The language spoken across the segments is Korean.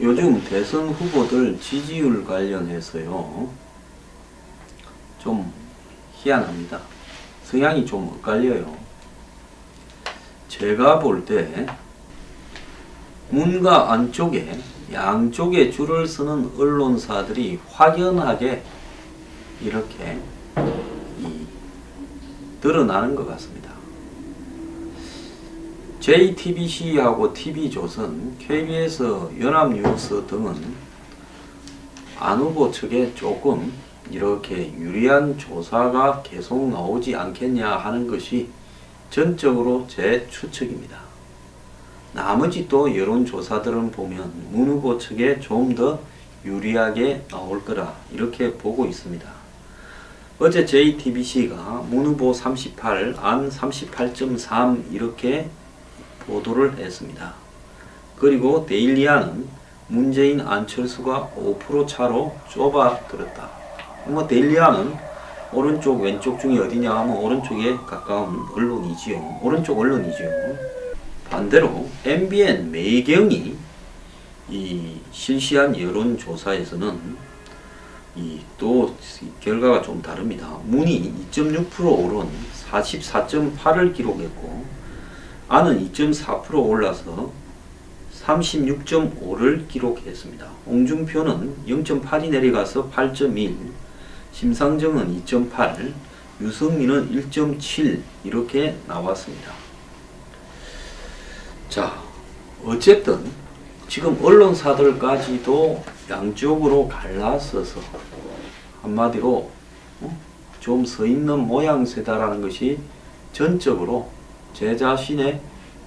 요즘 대선 후보들 지지율 관련해서요, 좀 희한합니다. 성향이 좀 엇갈려요. 제가 볼 때 문과 안쪽에 양쪽에 줄을 서는 언론사들이 확연하게 이렇게 드러나는 것 같습니다. JTBC하고 TV조선, KBS, 연합뉴스 등은 안 후보 측에 조금 이렇게 유리한 조사가 계속 나오지 않겠냐 하는 것이 전적으로 제 추측입니다. 나머지 또 여론조사들은 보면 문 후보 측에 좀 더 유리하게 나올 거라 이렇게 보고 있습니다. 어제 JTBC가 문 후보 38, 안 38.3 이렇게 보도를 했습니다. 그리고 데일리아는 문재인 안철수가 5% 차로 좁아들었다. 데일리아는 오른쪽 왼쪽 중에 어디냐 하면 오른쪽에 가까운 언론이지요. 오른쪽 언론이지요. 반대로 MBN 매경이 이 실시한 여론조사에서는 또 결과가 좀 다릅니다. 문이 2.6% 오른 44.8을 기록했고 안은 2.4% 올라서 36.5를 기록했습니다. 홍준표는 0.8이 내려가서 8.1, 심상정은 2.8, 유승민은 1.7 이렇게 나왔습니다. 자, 어쨌든 지금 언론사들까지도 양쪽으로 갈라서서 한마디로 좀 서 있는 모양새다라는 것이 전적으로 제 자신의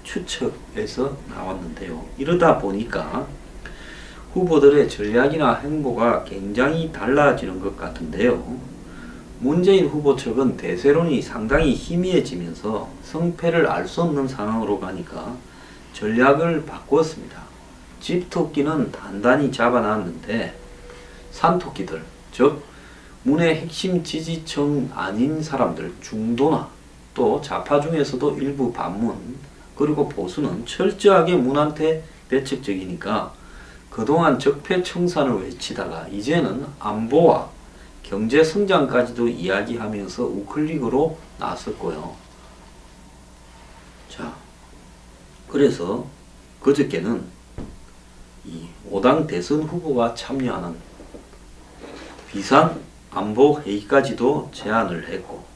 추측에서 나왔는데요. 이러다 보니까 후보들의 전략이나 행보가 굉장히 달라지는 것 같은데요. 문재인 후보 측은 대세론이 상당히 희미해지면서 성패를 알 수 없는 상황으로 가니까 전략을 바꾸었습니다. 집토끼는 단단히 잡아놨는데 산토끼들, 즉 문의 핵심 지지층 아닌 사람들, 중도나 또 좌파 중에서도 일부 반문, 그리고 보수는 철저하게 문한테 배척적이니까 그동안 적폐청산을 외치다가 이제는 안보와 경제 성장까지도 이야기하면서 우클릭으로 나섰고요. 자, 그래서 그저께는 이 5당 대선 후보가 참여하는 비상안보회의까지도 제안을 했고,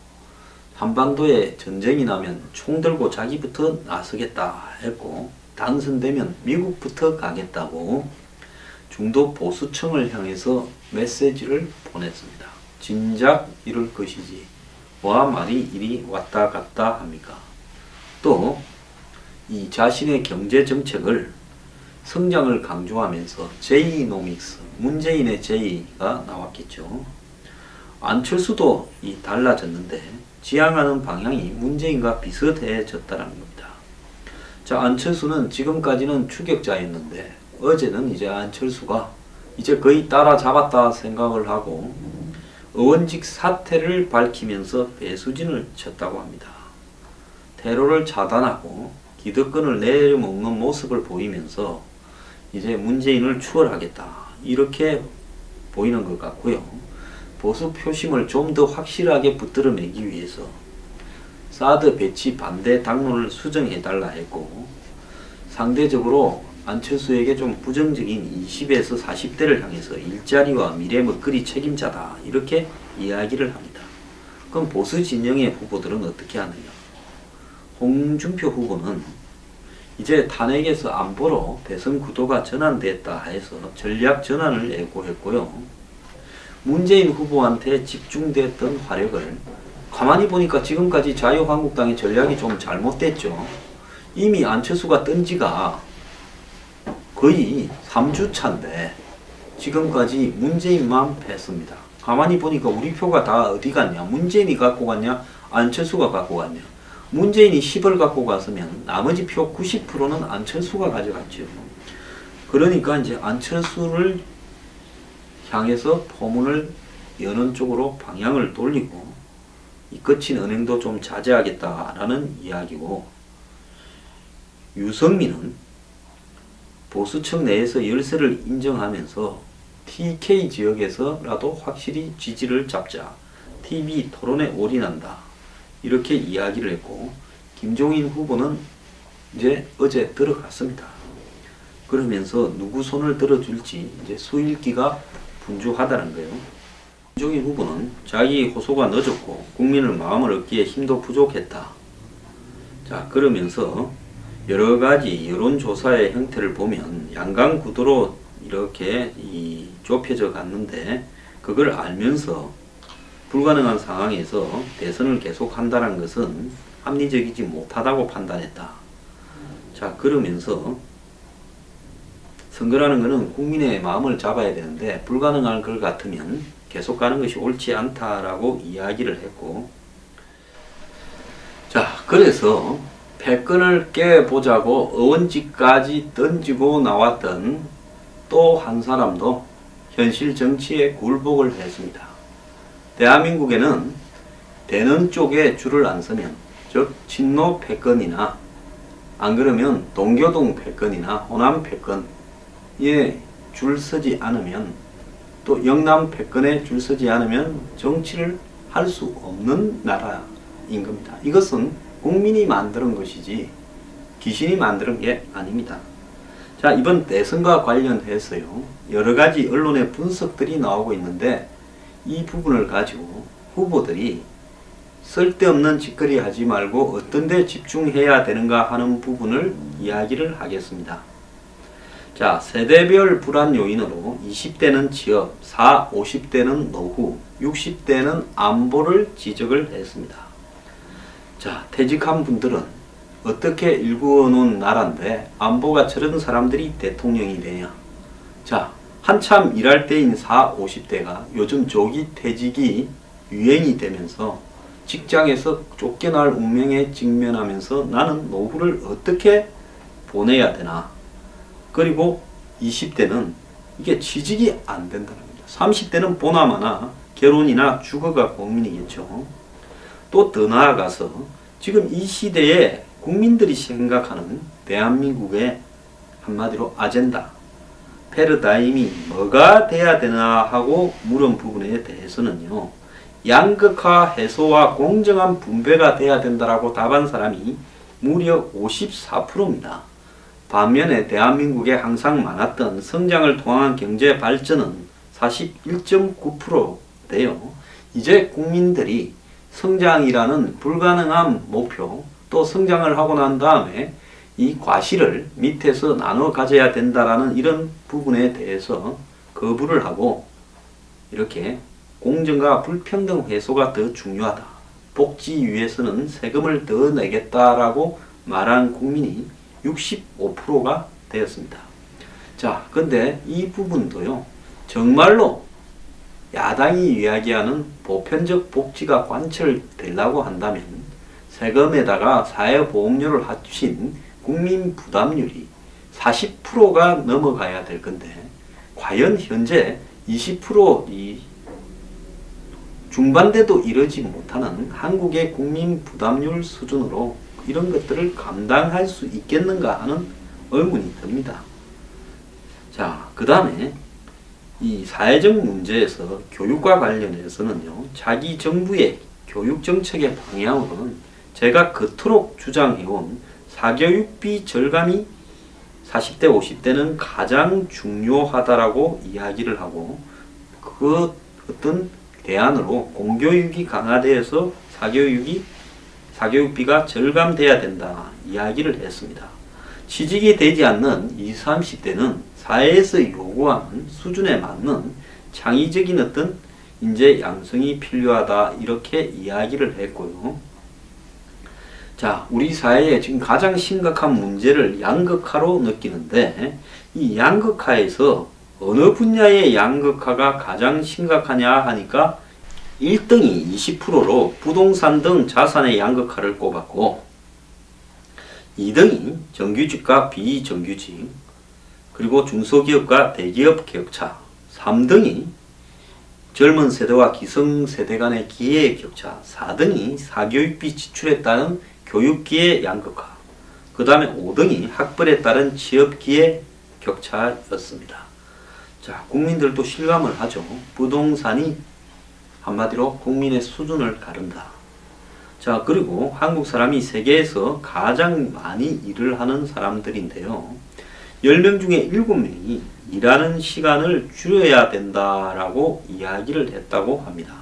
한반도에 전쟁이 나면 총 들고 자기부터 나서겠다 했고, 당선되면 미국부터 가겠다고 중도 보수층을 향해서 메시지를 보냈습니다. 진작 이럴 것이지 와 말이 이리 왔다 갔다 합니까? 또 이 자신의 경제정책을 성장을 강조하면서 J노믹스, 문재인의 J가 나왔겠죠. 안철수도 달라졌는데 지향하는 방향이 문재인과 비슷해졌다는 겁니다. 자, 안철수는 지금까지는 추격자였는데 어제는 이제 안철수가 이제 거의 따라잡았다 생각을 하고 의원직 사퇴를 밝히면서 배수진을 쳤다고 합니다. 테러를 차단하고 기득권을 내려먹는 모습을 보이면서 이제 문재인을 추월하겠다 이렇게 보이는 것 같고요. 보수 표심을 좀 더 확실하게 붙들어내기 위해서 사드 배치 반대 당론을 수정해달라 했고, 상대적으로 안철수에게 좀 부정적인 20에서 40대를 향해서 일자리와 미래 먹거리 책임자다 이렇게 이야기를 합니다. 그럼 보수 진영의 후보들은 어떻게 하느냐? 홍준표 후보는 이제 탄핵에서 안보로 대선 구도가 전환됐다 해서 전략 전환을 예고했고요. 문재인 후보한테 집중됐던 화력을 가만히 보니까 지금까지 자유한국당의 전략이 좀 잘못됐죠. 이미 안철수가 뜬 지가 거의 3주차인데 지금까지 문재인만 뺐습니다. 가만히 보니까 우리 표가 다 어디 갔냐? 문재인이 갖고 갔냐? 안철수가 갖고 갔냐? 문재인이 10을 갖고 갔으면 나머지 표 90%는 안철수가 가져갔죠. 그러니까 이제 안철수를 향해서 포문을 여는 쪽으로 방향을 돌리고 이 거친 은행도 좀 자제하겠다라는 이야기고, 유승민은 보수층 내에서 열세를 인정하면서 TK 지역에서라도 확실히 지지를 잡자. TV 토론에 올인한다. 이렇게 이야기를 했고, 김종인 후보는 이제 어제 들어갔습니다. 그러면서 누구 손을 들어줄지 이제 수일기가 분주하다는 거예요. 김종인 후보는 자기 호소가 늦었고 국민을 마음을 얻기에 힘도 부족했다. 자, 그러면서 여러 가지 여론조사의 형태를 보면 양강 구도로 이렇게 좁혀져 갔는데, 그걸 알면서 불가능한 상황에서 대선을 계속한다는 것은 합리적이지 못하다고 판단했다. 자, 그러면서 선거라는 것은 국민의 마음을 잡아야 되는데 불가능한 것 같으면 계속 가는 것이 옳지 않다라고 이야기를 했고, 자, 그래서 패권을 깨보자고 의원직까지 던지고 나왔던 또 한 사람도 현실 정치에 굴복을 했습니다. 대한민국에는 되는 쪽에 줄을 안 서면, 즉 친노 패권이나 안 그러면 동교동 패권이나 호남 패권에 줄 서지 않으면, 또 영남 패권에 줄 서지 않으면 정치를 할 수 없는 나라인 겁니다. 이것은 국민이 만드는 것이지 귀신이 만드는 게 아닙니다. 자, 이번 대선과 관련해서요, 여러 가지 언론의 분석들이 나오고 있는데, 이 부분을 가지고 후보들이 쓸데없는 짓거리 하지 말고 어떤 데 집중해야 되는가 하는 부분을 이야기를 하겠습니다. 자, 세대별 불안 요인으로 20대는 취업, 50대는 노후, 60대는 안보를 지적을 했습니다. 자, 퇴직한 분들은 어떻게 일구어 놓은 나라인데 안보가 저런 사람들이 대통령이 되냐. 자, 한참 일할 때인 50대가 요즘 조기 퇴직이 유행이 되면서 직장에서 쫓겨날 운명에 직면하면서 나는 노후를 어떻게 보내야 되나. 그리고 20대는 이게 취직이 안 된다는 겁니다. 30대는 보나마나 결혼이나 주거가 고민이겠죠. 또 더 나아가서 지금 이 시대에 국민들이 생각하는 대한민국의 한마디로 아젠다, 패러다임이 뭐가 돼야 되나 하고 물은 부분에 대해서는요, 양극화 해소와 공정한 분배가 돼야 된다라고 답한 사람이 무려 54%입니다. 반면에 대한민국에 항상 많았던 성장을 통한 경제 발전은 41.9%인데요. 이제 국민들이 성장이라는 불가능한 목표, 또 성장을 하고 난 다음에 이 과실을 밑에서 나눠 가져야 된다라는 이런 부분에 대해서 거부를 하고, 이렇게 공정과 불평등 해소가 더 중요하다, 복지 위해서는 세금을 더 내겠다라고 말한 국민이 65%가 되었습니다. 자, 근데 이 부분도요, 정말로 야당이 이야기하는 보편적 복지가 관철되려고 한다면 세금에다가 사회보험료를 합친 국민 부담률이 40%가 넘어가야 될 건데, 과연 현재 20% 중반대도 이르지 못하는 한국의 국민 부담률 수준으로 이런 것들을 감당할 수 있겠는가 하는 의문이 듭니다. 자, 그 다음에 이 사회적 문제에서 교육과 관련해서는요, 자기 정부의 교육정책의 방향으로는 제가 그토록 주장해온 사교육비 절감이 40대, 50대는 가장 중요하다라고 이야기를 하고, 그 어떤 대안으로 공교육이 강화되어서 사교육비가 절감돼야 된다 이야기를 했습니다. 취직이 되지 않는 20, 30대는 사회에서 요구하는 수준에 맞는 창의적인 어떤 인재 양성이 필요하다 이렇게 이야기를 했고요. 자, 우리 사회에 지금 가장 심각한 문제를 양극화로 느끼는데, 이 양극화에서 어느 분야의 양극화가 가장 심각하냐 하니까 1등이 20%로 부동산 등 자산의 양극화를 꼽았고, 2등이 정규직과 비정규직, 그리고 중소기업과 대기업 격차, 3등이 젊은 세대와 기성세대 간의 기회의 격차, 4등이 사교육비 지출에 따른 교육기회 양극화, 그 다음에 5등이 학벌에 따른 취업기회 격차였습니다. 자, 국민들도 실감을 하죠. 부동산이 한마디로 국민의 수준을 가른다. 자, 그리고 한국 사람이 세계에서 가장 많이 일을 하는 사람들인데요. 10명 중에 7명이 일하는 시간을 줄여야 된다라고 이야기를 했다고 합니다.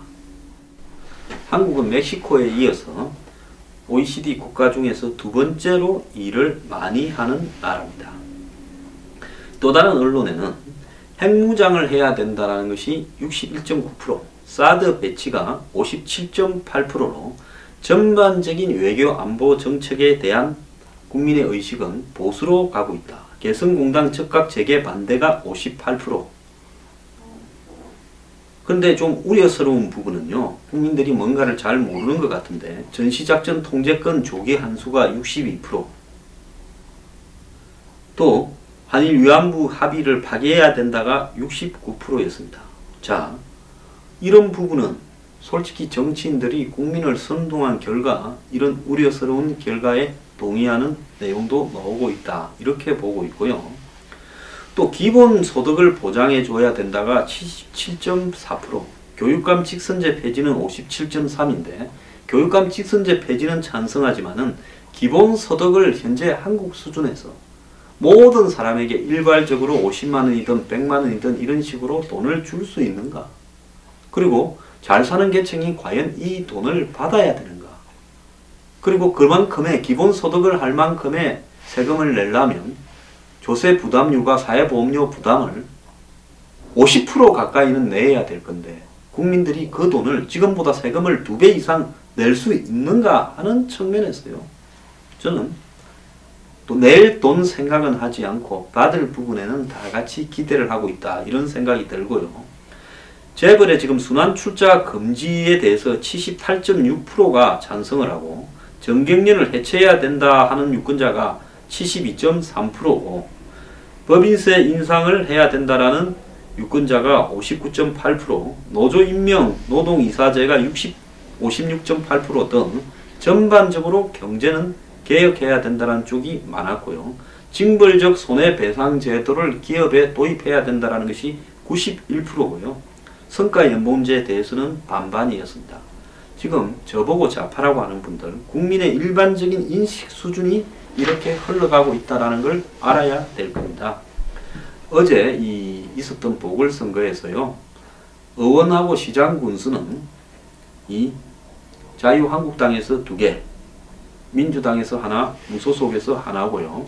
한국은 멕시코에 이어서 OECD 국가 중에서 두 번째로 일을 많이 하는 나라입니다. 또 다른 언론에는 핵무장을 해야 된다는 것이 61.9%, 사드 배치가 57.8%로 전반적인 외교 안보 정책에 대한 국민의 의식은 보수로 가고 있다. 개성공단 즉각 재개 반대가 58%. 근데 좀 우려스러운 부분은요. 국민들이 뭔가를 잘 모르는 것 같은데 전시작전 통제권 조기 한수가 62%. 또 한일 위안부 합의를 파기해야 된다가 69%였습니다. 자, 이런 부분은 솔직히 정치인들이 국민을 선동한 결과 이런 우려스러운 결과에 동의하는 내용도 나오고 있다. 이렇게 보고 있고요. 또 기본소득을 보장해 줘야 된다가 77.4%, 교육감 직선제 폐지는 57.3인데 교육감 직선제 폐지는 찬성하지만은 기본소득을 현재 한국 수준에서 모든 사람에게 일괄적으로 50만원이든 100만원이든 이런 식으로 돈을 줄 수 있는가? 그리고 잘 사는 계층이 과연 이 돈을 받아야 되는가? 그리고 그만큼의 기본소득을 할 만큼의 세금을 내려면 조세 부담료가 사회보험료 부담을 50% 가까이는 내야 될 건데 국민들이 그 돈을 지금보다 세금을 2배 이상 낼 수 있는가 하는 측면에서요. 저는 또 낼 돈 생각은 하지 않고 받을 부분에는 다 같이 기대를 하고 있다. 이런 생각이 들고요. 재벌의 지금 순환 출자 금지에 대해서 78.6%가 찬성을 하고 정경련을 해체해야 된다 하는 유권자가 72.3%고 법인세 인상을 해야 된다라는 유권자가 59.8%, 노조 임명, 노동이사제가 56.8% 등 전반적으로 경제는 개혁해야 된다는 쪽이 많았고요. 징벌적 손해배상 제도를 기업에 도입해야 된다는 것이 91%고요. 성과연봉제에 대해서는 반반이었습니다. 지금 저보고 좌파라고 하는 분들, 국민의 일반적인 인식 수준이 이렇게 흘러가고 있다는 걸 알아야 될 겁니다. 어제 있었던 보궐선거에서요. 의원하고 시장 군수는 이 자유한국당에서 2개, 민주당에서 하나, 무소속에서 하나고요.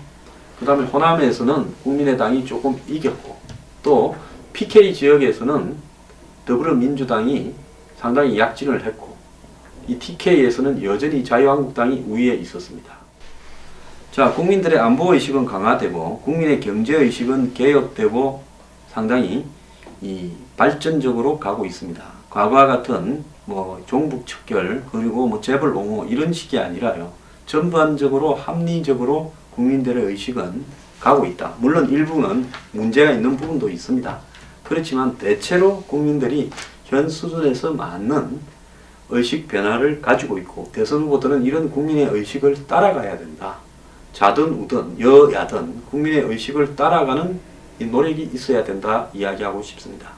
그 다음에 호남에서는 국민의당이 조금 이겼고 또 PK 지역에서는 더불어민주당이 상당히 약진을 했고 이 TK에서는 여전히 자유한국당이 우위에 있었습니다. 자, 국민들의 안보의식은 강화되고 국민의 경제의식은 개혁되고 상당히 발전적으로 가고 있습니다. 과거와 같은 종북 척결 그리고 재벌 옹호 이런 식이 아니라요. 전반적으로 합리적으로 국민들의 의식은 가고 있다. 물론 일부는 문제가 있는 부분도 있습니다. 그렇지만 대체로 국민들이 현 수준에서 맞는 의식 변화를 가지고 있고 대선 후보들은 이런 국민의 의식을 따라가야 된다. 자든 우든 여야든 국민의 의식을 따라가는 이 노력이 있어야 된다 이야기하고 싶습니다.